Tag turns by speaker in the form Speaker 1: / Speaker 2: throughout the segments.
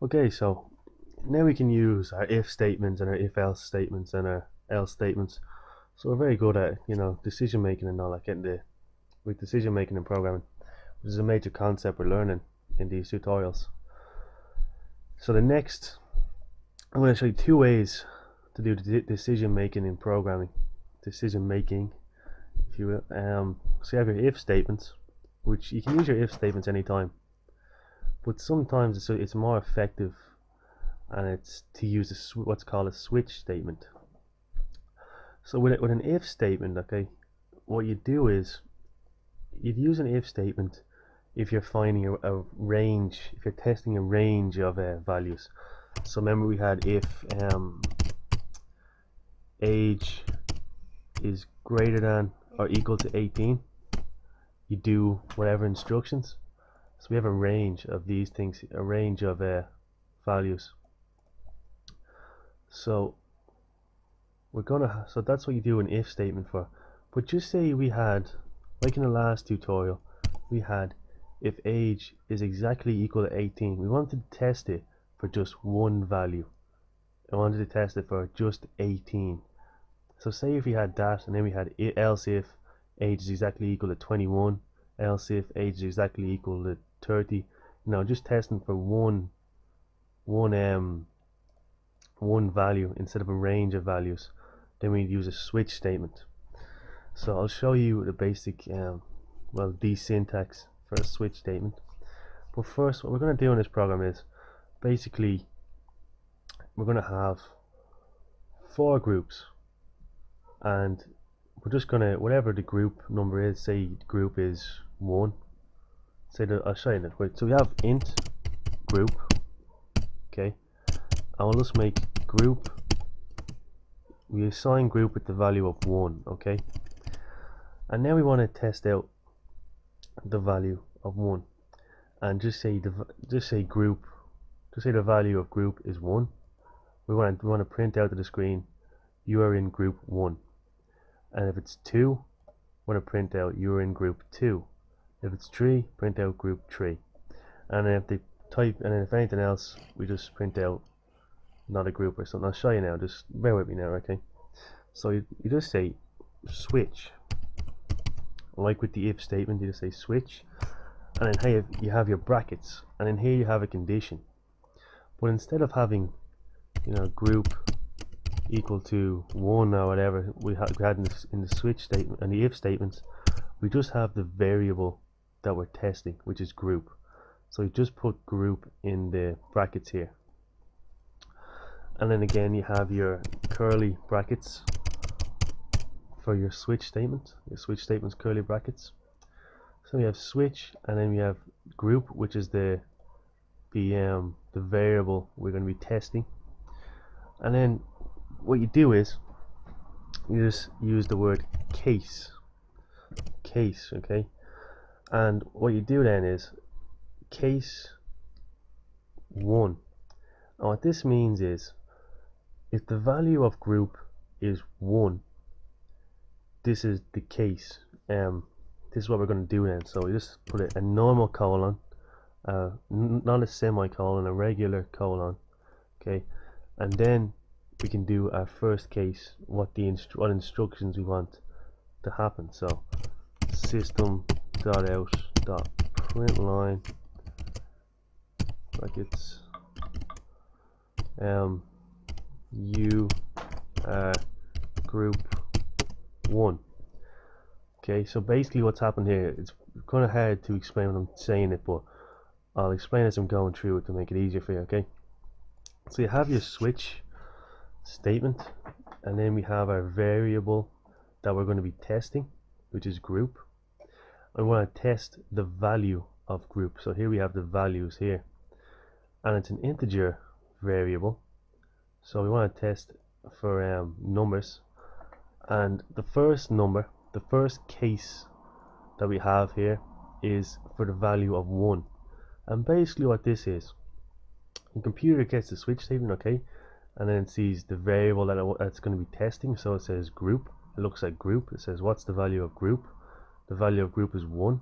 Speaker 1: Okay, so now we can use our if statements and our if else statements and our else statements. So we're very good at decision making and all that, getting the with decision making and programming, which is a major concept we're learning in these tutorials. So I'm going to show you two ways to do decision making in programming. Decision making, if you will. So you have your if statements, which you can use your if statements anytime, but sometimes it's more effective, and it's to use what's called a switch statement. So with an if statement, okay, what you do is you'd use an if statement if you're finding a range, if you're testing a range of values. So remember we had if age is greater than or equal to 18, you do whatever instructions. So we have a range of these things, a range of values. So so that's what you do an if statement for. But just say we had, like in the last tutorial, we had if age is exactly equal to 18. We wanted to test it for just one value. I wanted to test it for just 18. So say if we had that, and then we had else if age is exactly equal to 21, else if age is exactly equal to 30. Just testing for one value instead of a range of values. Then we use a switch statement. So I'll show you the basic the syntax for a switch statement. But first, what we're going to do in this program is basically we're going to have four groups, and we're just going to, whatever the group number is, say group is 1, say that I'll show you that. Wait, so we have int group, okay, and we'll just make group, we assign group with the value of 1, okay, and now we want to test out the value of 1, and just say group, just say the value of group is 1. We want to print out to the screen you are in group 1, and if it's 2, we want to print out you are in group 2. If it's 3, print out group 3, and then if they type, and then if anything else, we just print out not a group or something. I'll show you now, just bear with me now, okay? So you just say switch, like with the if statement, you just say switch, and then here you have your brackets, and then here you have a condition. But instead of having group equal to 1 or whatever we had in the switch statement and the if statements, we just have the variable that we're testing, which is group. So you just put group in the brackets here, and then again you have your curly brackets for your switch statement. Your switch statement's curly brackets. So we have switch, and then we have group, which is the variable we're going to be testing. And then what you do is you just use the word case, okay, and what you do then is case 1, and what this means is if the value of group is 1, this is the case. This is what we're going to do then. So we just put a normal colon, not a semicolon, a regular colon, okay, and then we can do our first case, what instructions we want to happen. So system.out.println brackets you are group 1. Okay, so basically what's happened here, it's kind of hard to explain when I'm saying it, but I'll explain as I'm going through it to make it easier for you, okay? So you have your switch statement, and then we have our variable that we're going to be testing, which is group. I want to test the value of group. So here we have the values here, and it's an integer variable. So we want to test for numbers, and the first number, the first case that we have here is for the value of 1. And basically what this is, the computer gets the switch statement, okay, and then it sees the variable that it's going to be testing. So it says group, it looks like group, it says what's the value of group, the value of group is 1.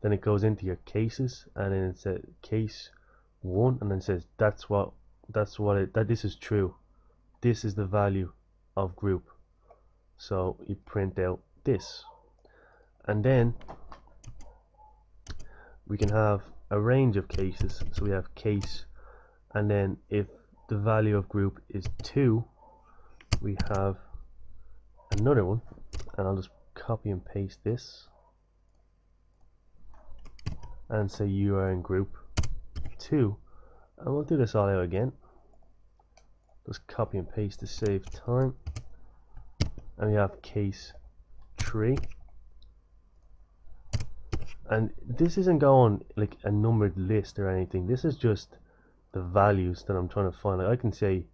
Speaker 1: Then it goes into your cases, and then it's a case 1, and then says that this is true. This is the value of group. So you print out this, and then we can have a range of cases. So we have case, and then if the value of group is 2, we have another one, and I'll just copy and paste this and say you are in group 2, and we'll do this all out again. Just copy and paste to save time, and we have case 3, and this isn't going like a numbered list or anything. This is just the values that I'm trying to find. Like I can say,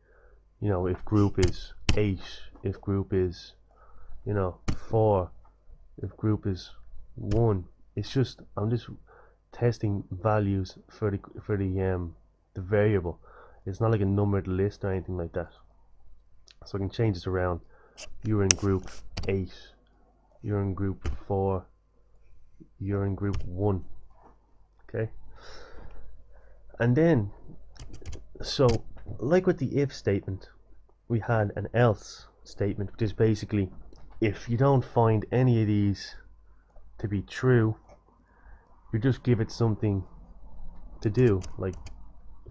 Speaker 1: you know, if group is 8, if group is, you know, 4, if group is 1. It's just, I'm just testing values for the variable. It's not like a numbered list or anything like that. So I can change this around. You're in group 8, you're in group 4, you're in group 1. Okay, and then, so like with the if statement, we had an else statement, which is basically if you don't find any of these to be true, you just give it something to do, like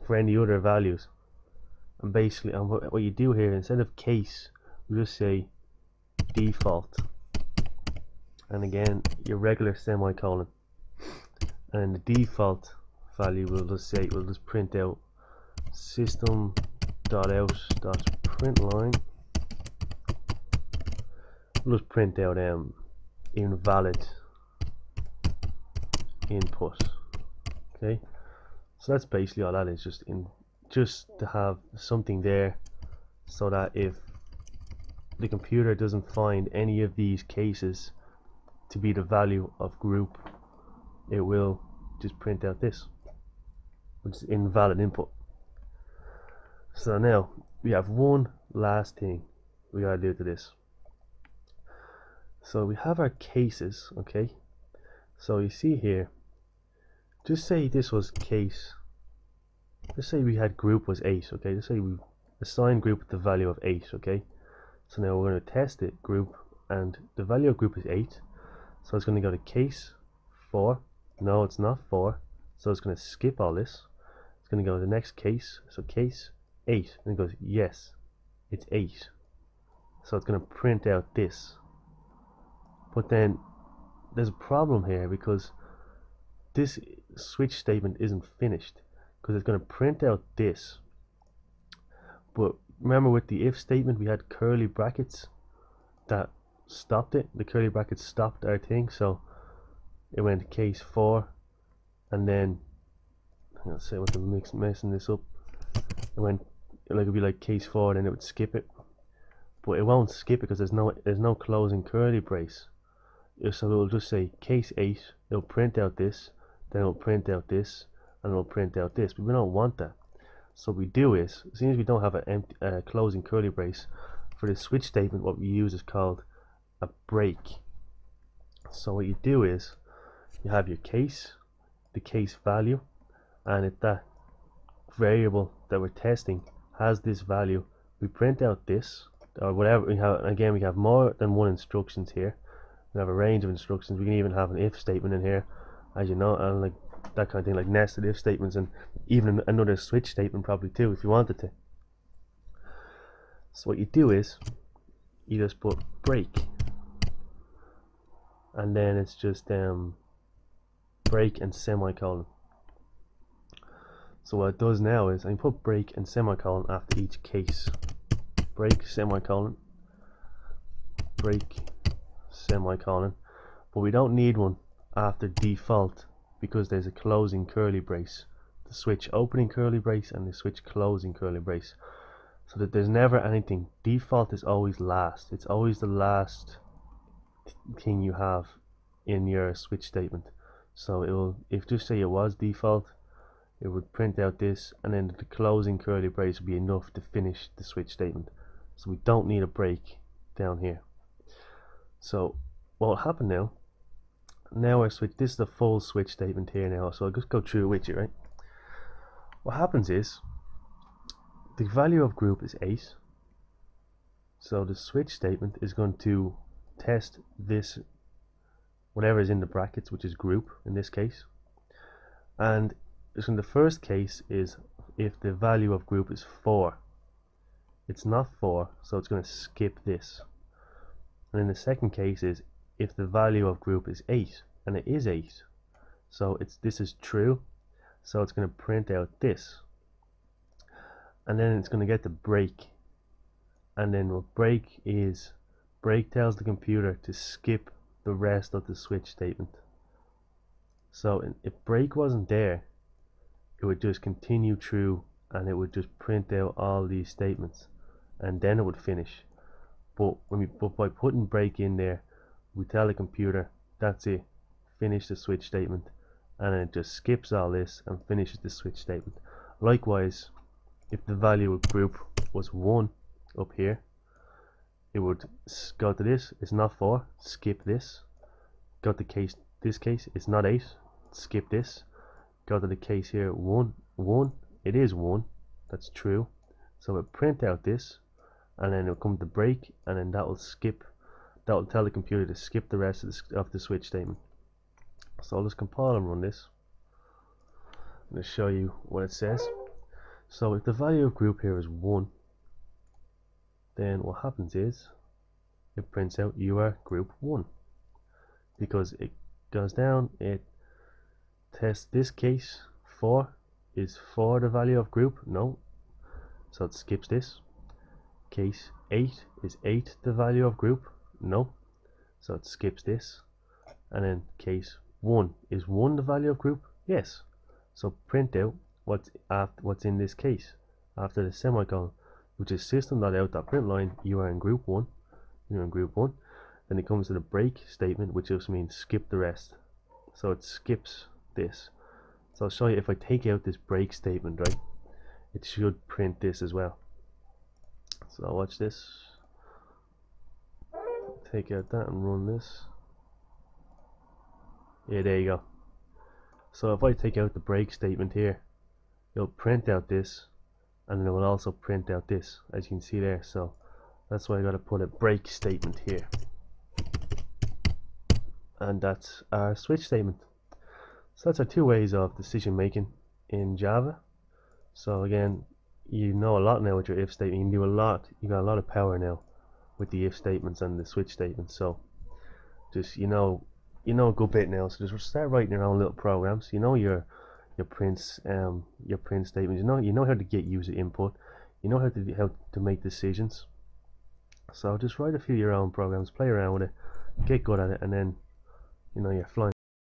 Speaker 1: for any other values. And basically, what you do here, instead of case, we just say default, and again your regular semicolon, and the default value we'll just say, we'll just print out system.out.println. We'll just print out invalid input. Okay, so that's basically all that is, just to have something there, so that if the computer doesn't find any of these cases to be the value of group, it will just print out this, which is invalid input. So now we have one last thing we gotta do to this. So we have our cases, okay? So you see here, just say this was case, let's say we had group was 8, okay? Let's say we assign group with the value of 8, okay? So now we're going to test it, group, and the value of group is 8. So it's going to go to case 4. No, it's not 4. So it's going to skip all this. It's going to go to the next case. So case 8. And it goes, yes, it's 8. So it's going to print out this. But then there's a problem here, because this switch statement isn't finished, because it's going to print out this. But remember, with the if statement we had curly brackets that stopped it. The curly brackets stopped our thing, so it went to case 4, and then I'll say what the messing this up. It went, like, it'd be like case 4, then it would skip it, but it won't skip it because there's no closing curly brace. So it will just say case 8. It'll print out this, then it'll print out this, and it'll print out this. But we don't want that. So what we do is, as soon as we don't have an empty closing curly brace for the switch statement, what we use is called a break. So what you do is, you have your case, the case value, and if that variable that we're testing has this value, we print out this, or whatever we have. Again, we have more than one instructions here. We have a range of instructions. We can even have an if statement in here, as you know, and like that kind of thing, like nested if statements, and even another switch statement probably too, if you wanted to. So what you do is, you just put break, and then it's just break and semicolon. So what it does now is, I can put break and semicolon after each case. Break, semicolon, break, semicolon. But we don't need one after default, because there's a closing curly brace. The switch opening curly brace and the switch closing curly brace. So that there's never anything. Default is always last. It's always the last thing you have in your switch statement. So it will, if just say it was default, it would print out this, and then the closing curly brace would be enough to finish the switch statement. So we don't need a break down here. So what will happen now, our switch, this is the full switch statement here now, so I'll just go through it with you, right? what happens is the value of group is 8, so the switch statement is going to test this, whatever is in the brackets, which is group in this case. And in the first case is if the value of group is 4. It's not 4, so it's going to skip this. And in the second case is if the value of group is 8, and it is 8, so this is true, so it's going to print out this. And then it's going to get the break, and then what break tells the computer to skip the rest of the switch statement. So if break wasn't there, it would just continue through and it would just print out all these statements, and then it would finish. But by putting break in there, we tell the computer that's it, finish the switch statement, and then it just skips all this and finishes the switch statement. Likewise, if the value of group was 1 up here, it would go to this, it's not 4, skip this, go to this case, it's not 8, skip this, go to the case here, 1, it is 1, that's true, so it print out this, and then it'll come to break, and then that will tell the computer to skip the rest of the switch statement. So I'll just compile and run this. I'm going to show you what it says. So if the value of group here is 1, then what happens is it prints out you are group 1, because it goes down, it tests this case. 4 is 4 the value of group? No, so it skips this. Case 8 is 8 the value of group? No, so it skips this. And then case 1 is 1 the value of group? Yes, so print out what's in this case after the semicolon, which is system.out.println you are in group 1, you're in group 1. Then it comes to the break statement, which just means skip the rest, so it skips this. So I'll show you, if I take out this break statement, right, it should print this as well. So I'll watch this, take out that and run this. Yeah, there you go. So if I take out the break statement here, it'll print out this, and then it will also print out this, as you can see there. So that's why I got to put a break statement here, and that's our switch statement. So that's our 2 ways of decision making in Java. So again, you know a lot now with your if statement. You can do a lot, you got a lot of power now with the if statements and the switch statements. So just you know a good bit now, so just start writing your own little programs. You know your print statements, you know how to get user input, you know how to make decisions. So just write a few of your own programs, play around with it, get good at it, and then you're flying.